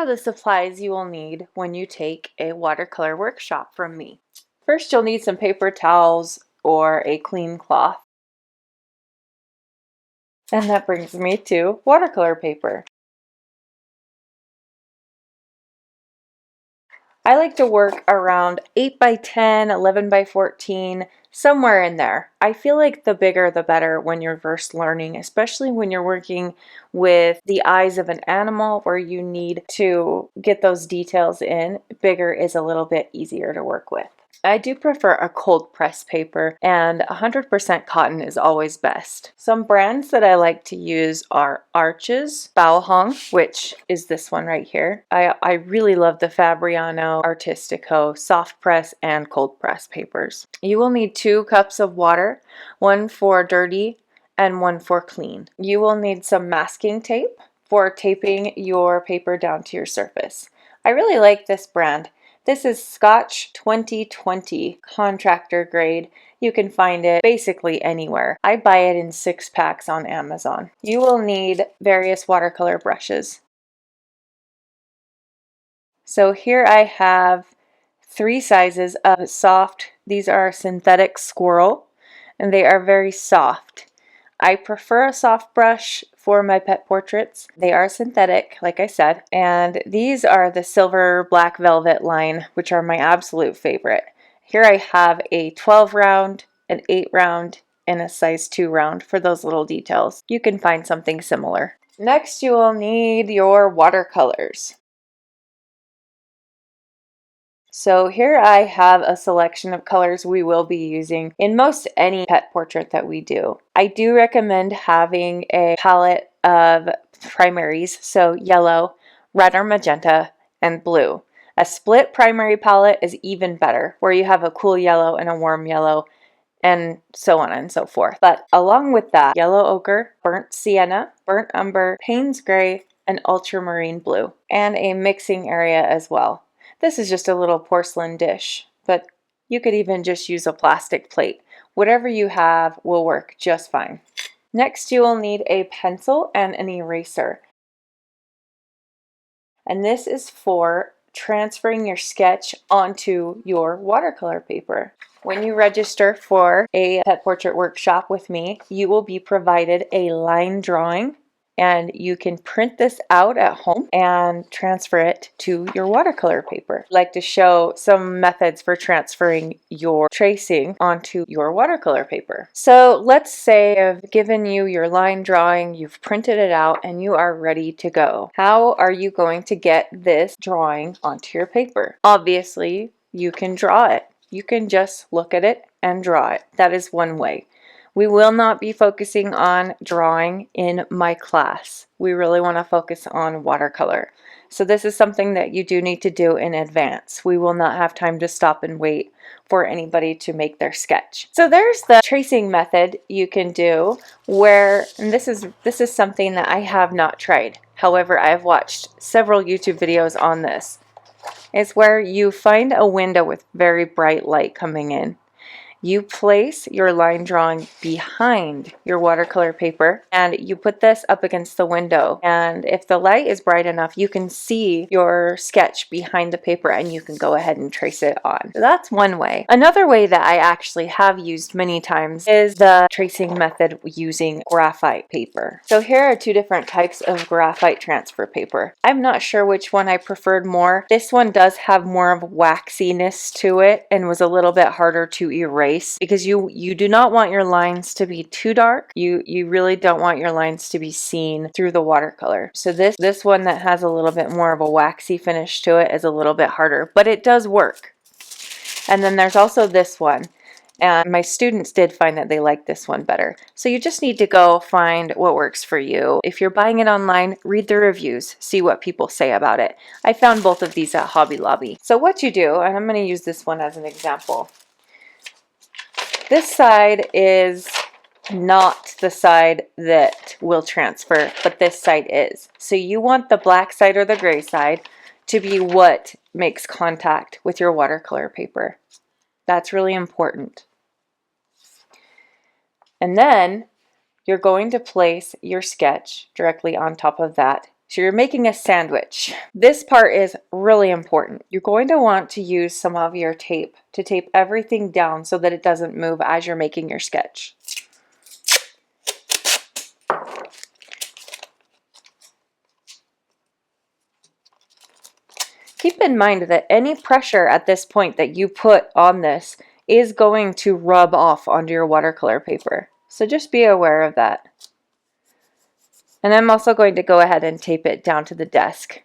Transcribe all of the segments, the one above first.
are the supplies you will need when you take a watercolor workshop from me. First, you'll need some paper towels or a clean cloth. And that brings me to watercolor paper. I like to work around 8 by 10, 11 by 14, somewhere in there. I feel like the bigger the better when you're first learning, especially when you're working with the eyes of an animal where you need to get those details in. Bigger is a little bit easier to work with. I do prefer a cold press paper, and 100% cotton is always best. Some brands that I like to use are Arches, Baohong, which is this one right here. I really love the Fabriano, Artistico, soft press and cold press papers. You will need 2 cups of water, one for dirty and one for clean. You will need some masking tape for taping your paper down to your surface. I really like this brand. This is Scotch 2020 contractor grade. You can find it basically anywhere. I buy it in 6 packs on Amazon. You will need various watercolor brushes. So here I have 3 sizes of soft. These are synthetic squirrel, and they are very soft. I prefer a soft brush for my pet portraits. They are synthetic, like I said, and these are the silver black velvet line, which are my absolute favorite. Here I have a 12 round, an 8 round, and a size 2 round for those little details. You can find something similar. Next, you will need your watercolors. So here I have a selection of colors we will be using in most any pet portrait that we do. I do recommend having a palette of primaries, so yellow, red or magenta, and blue. A split primary palette is even better, where you have a cool yellow and a warm yellow, and so on and so forth. But along with that, yellow ochre, burnt sienna, burnt umber, Payne's gray, and ultramarine blue, and a mixing area as well. This is just a little porcelain dish, but you could even just use a plastic plate. Whatever you have will work just fine. Next, you will need a pencil and an eraser. And this is for transferring your sketch onto your watercolor paper. When you register for a pet portrait workshop with me, you will be provided a line drawing, and you can print this out at home and transfer it to your watercolor paper. I'd like to show some methods for transferring your tracing onto your watercolor paper. So let's say I've given you your line drawing, you've printed it out, and you are ready to go. How are you going to get this drawing onto your paper? Obviously, you can draw it. You can just look at it and draw it. That is one way. We will not be focusing on drawing in my class. We really want to focus on watercolor. So this is something that you do need to do in advance. We will not have time to stop and wait for anybody to make their sketch. So there's the tracing method you can do where, and this is something that I have not tried. However, I have watched several YouTube videos on this. It's where you find a window with very bright light coming in. You place your line drawing behind your watercolor paper, and you put this up against the window, and if the light is bright enough, you can see your sketch behind the paper and you can go ahead and trace it on. So that's one way. Another way that I actually have used many times is the tracing method using graphite paper. So here are 2 different types of graphite transfer paper. I'm not sure which one I preferred more. This one does have more of waxiness to it and was a little bit harder to erase, because you do not want your lines to be too dark. You really don't want your lines to be seen through the watercolor. So this one that has a little bit more of a waxy finish to it is a little bit harder, but it does work. And then there's also this one, and my students did find that they like this one better. So you just need to go find what works for you. If you're buying it online, read the reviews, see what people say about it. I found both of these at Hobby Lobby. So what you do, and I'm going to use this one as an example. This side is not the side that will transfer, but this side is. So you want the black side or the gray side to be what makes contact with your watercolor paper. That's really important. And then you're going to place your sketch directly on top of that So you're making a sandwich. This part is really important. You're going to want to use some of your tape to tape everything down so that it doesn't move as you're making your sketch. Keep in mind that any pressure at this point that you put on this is going to rub off onto your watercolor paper. So just be aware of that. And I'm also going to go ahead and tape it down to the desk,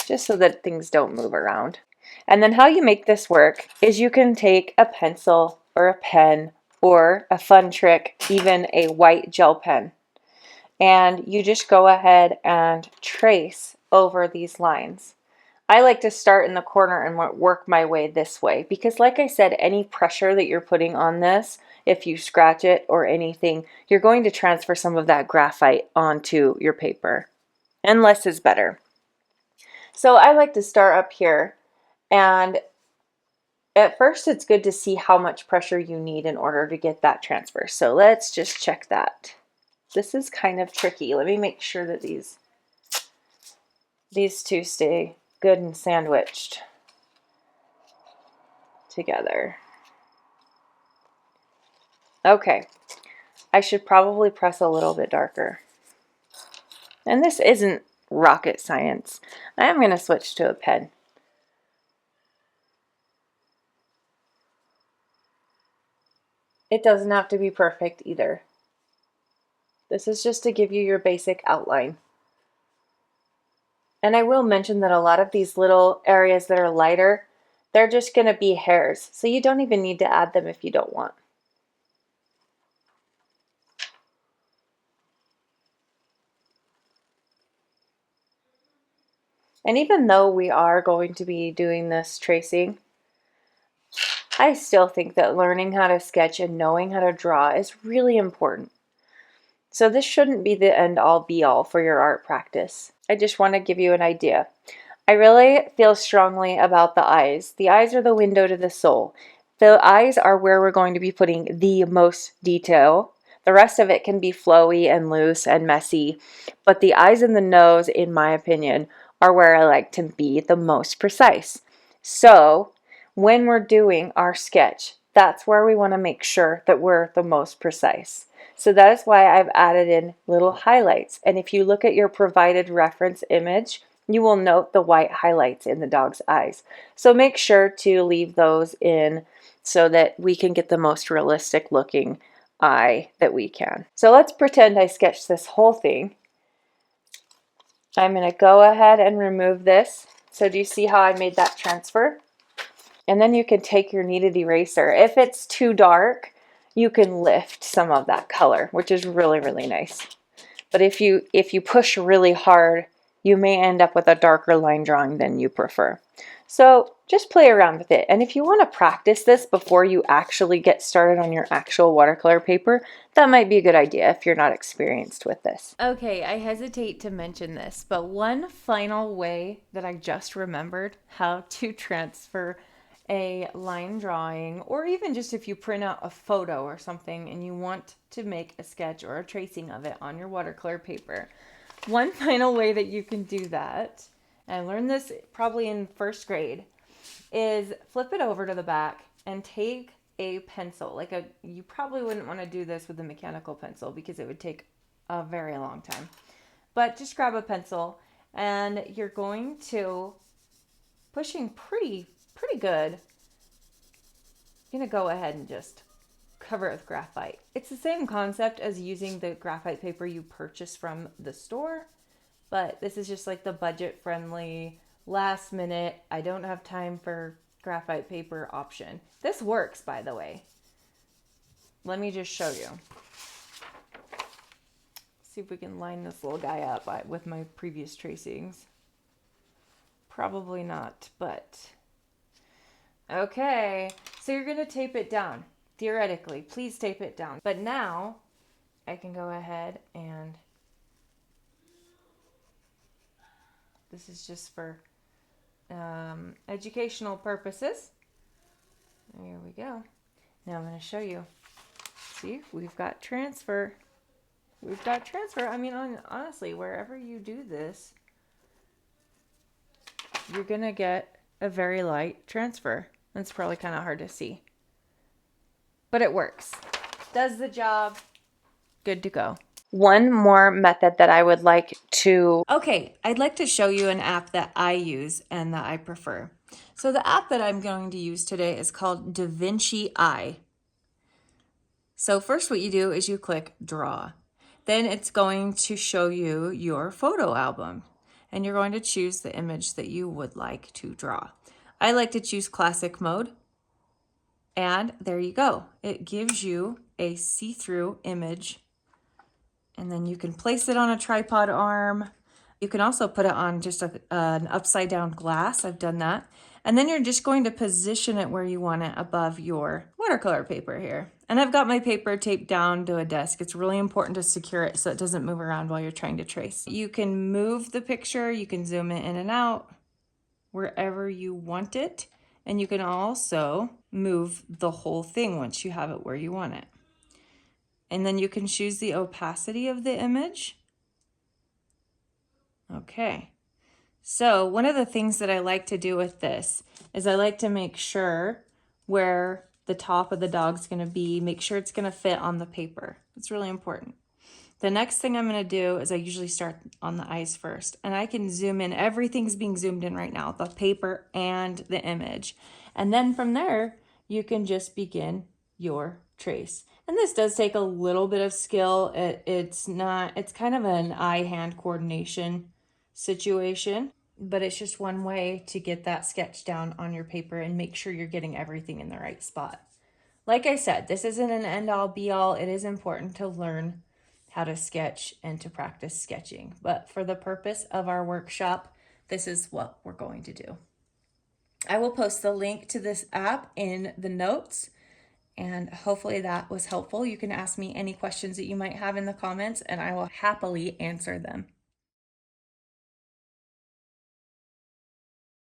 just so that things don't move around. And then how you make this work is you can take a pencil or a pen or a fun trick, even a white gel pen, and you just go ahead and trace over these lines. I like to start in the corner and work my way this way because, like I said, any pressure that you're putting on this, if you scratch it or anything, you're going to transfer some of that graphite onto your paper, and less is better. So I like to start up here, and at first it's good to see how much pressure you need in order to get that transfer. So let's just check that. This is kind of tricky. Let me make sure that these two stay good and sandwiched together. Okay, I should probably press a little bit darker. And this isn't rocket science. I am going to switch to a pen. It doesn't have to be perfect either. This is just to give you your basic outline. And I will mention that a lot of these little areas that are lighter, they're just going to be hairs. So you don't even need to add them if you don't want. And even though we are going to be doing this tracing, I still think that learning how to sketch and knowing how to draw is really important. So this shouldn't be the end-all be-all for your art practice. I just want to give you an idea. I really feel strongly about the eyes. The eyes are the window to the soul. The eyes are where we're going to be putting the most detail. The rest of it can be flowy and loose and messy, but the eyes and the nose, in my opinion, are where I like to be the most precise. So when we're doing our sketch, that's where we want to make sure that we're the most precise. So that is why I've added in little highlights. And if you look at your provided reference image, you will note the white highlights in the dog's eyes. So make sure to leave those in so that we can get the most realistic looking eye that we can. So let's pretend I sketched this whole thing. I'm going to go ahead and remove this. So do you see how I made that transfer? And then you can take your kneaded eraser. If it's too dark, you can lift some of that color, which is really, really nice. But if you push really hard, you may end up with a darker line drawing than you prefer. So just play around with it. And if you want to practice this before you actually get started on your actual watercolor paper, that might be a good idea if you're not experienced with this. Okay, I hesitate to mention this, but one final way that I just remembered how to transfer a line drawing, or even just if you print out a photo or something and you want to make a sketch or a tracing of it on your watercolor paper. One final way that you can do that, and I learned this probably in first grade, is flip it over to the back and take a pencil. You probably wouldn't want to do this with a mechanical pencil because it would take a very long time. But just grab a pencil and you're going to, pushing pretty good, I'm going to go ahead and just cover it with graphite. It's the same concept as using the graphite paper you purchase from the store, but this is just like the budget friendly, last minute, I don't have time for graphite paper option. This works, by the way. Let me just show you. See if we can line this little guy up with my previous tracings. Probably not, but okay. So you're going to tape it down. Theoretically, please tape it down. But now I can go ahead and this is just for educational purposes. There we go. Now I'm going to show you. See, we've got transfer. we've got transfer. I mean, honestly, wherever you do this, you're gonna get a very light transfer. It's probably kind of hard to see, but it works. Does the job. Good to go. One more method that I would like to... Okay, I'd like to show you an app that I use and that I prefer. So the app that I'm going to use today is called DaVinci Eye. So first what you do is you click Draw. Then it's going to show you your photo album, and you're going to choose the image that you would like to draw. I like to choose classic mode, and there you go. It gives you a see-through image, and then you can place it on a tripod arm. You can also put it on just an upside down glass. I've done that. And then you're just going to position it where you want it above your watercolor paper here. And I've got my paper taped down to a desk. It's really important to secure it so it doesn't move around while you're trying to trace. You can move the picture, you can zoom it in and out wherever you want it. And you can also move the whole thing once you have it where you want it. And then you can choose the opacity of the image. Okay. So one of the things that I like to do with this is I like to make sure where the top of the dog's going to be, make sure it's going to fit on the paper. It's really important. The next thing I'm going to do is I usually start on the eyes first, and I can zoom in. Everything's being zoomed in right now, the paper and the image. And then from there, you can just begin your trace. And this does take a little bit of skill. It's kind of an eye-hand coordination situation, but it's just one way to get that sketch down on your paper and make sure you're getting everything in the right spot. Like I said, this isn't an end-all be-all. It is important to learn how to sketch and to practice sketching. But for the purpose of our workshop, this is what we're going to do. I will post the link to this app in the notes, and hopefully that was helpful. You can ask me any questions that you might have in the comments, and I will happily answer them.